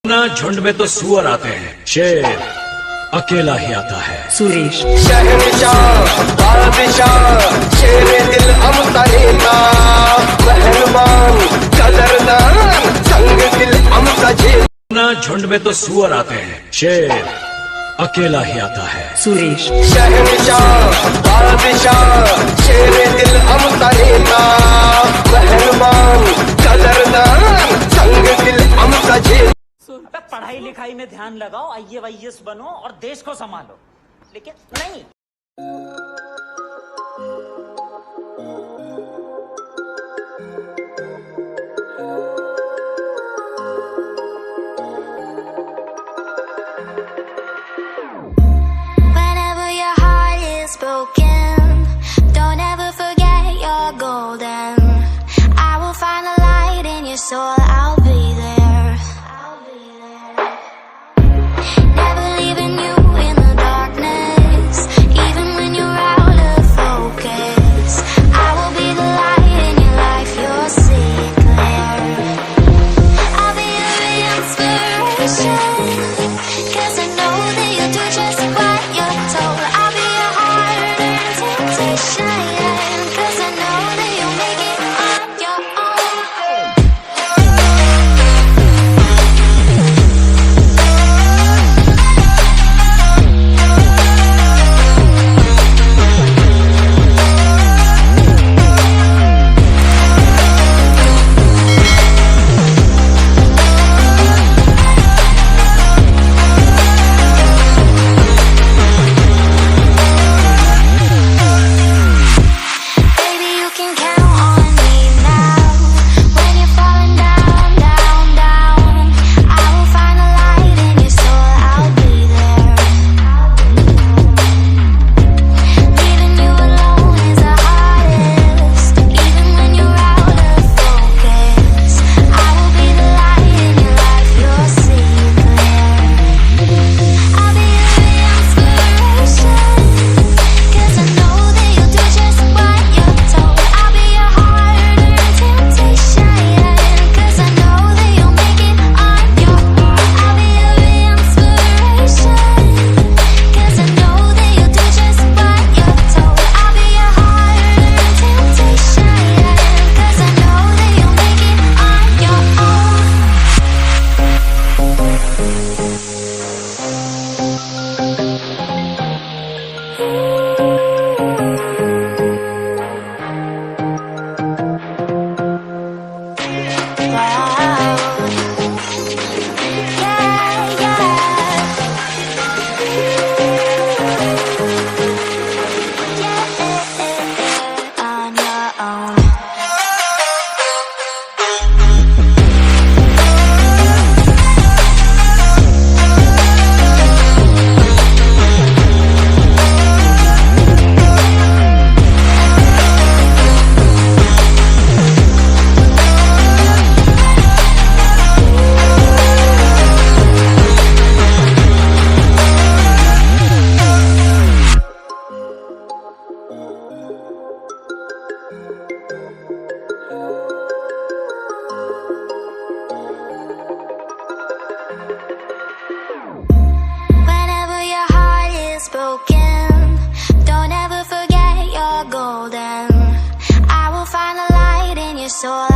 ना झुंड में तो सुअर आते हैं, शेर अकेला ही आता है। सुरेश शहनशाह बादशाह शेरे दिल अमता नेता मेहरबान कदरदान संग दिल अमता झेल। ना झुंड में तो सुअर आते हैं, शेर अकेला ही आता है। सुरेश शहनशाह बादशाह शेरे दिल अमता नेता मेहरबान कदरदान संग दिल अमता झेल। पढ़ाई लिखाई में ध्यान लगाओ, IAS बनो और देश को संभालो, लेकिन नहीं। Whenever your heart is broken, don't ever forget you're golden. I will find a light in your soul, I'll be there. Never leaving you in the darkness, even when you're out of focus. I will be the light in your life, you'll see it clear. I'll be your inspiration, 'cause I know that you'll do just what you're told. I'll be your heart and temptation, 'cause I know that you'll make it on your own. Baby, you can count on me now. When you're falling down, down, down, I will find a light in your soul, I'll be there. Leaving you alone is the hardest, even when you're out of focus. I will be the light in your life, you'll see it clear. I'll be your inspiration, 'cause I know that you'll do just what you're told. I'll be your heart and temptation, 'cause I know that you'll make it on your own. I'll be your inspiration, 'cause I know that you'll do just what you're told. I'll be your heart and temptation, 'cause I know that you'll make it on your own. Wow. Yeah, yeah. On your own. Whenever your heart is broken, don't ever forget you're golden. I will find a light in your soul,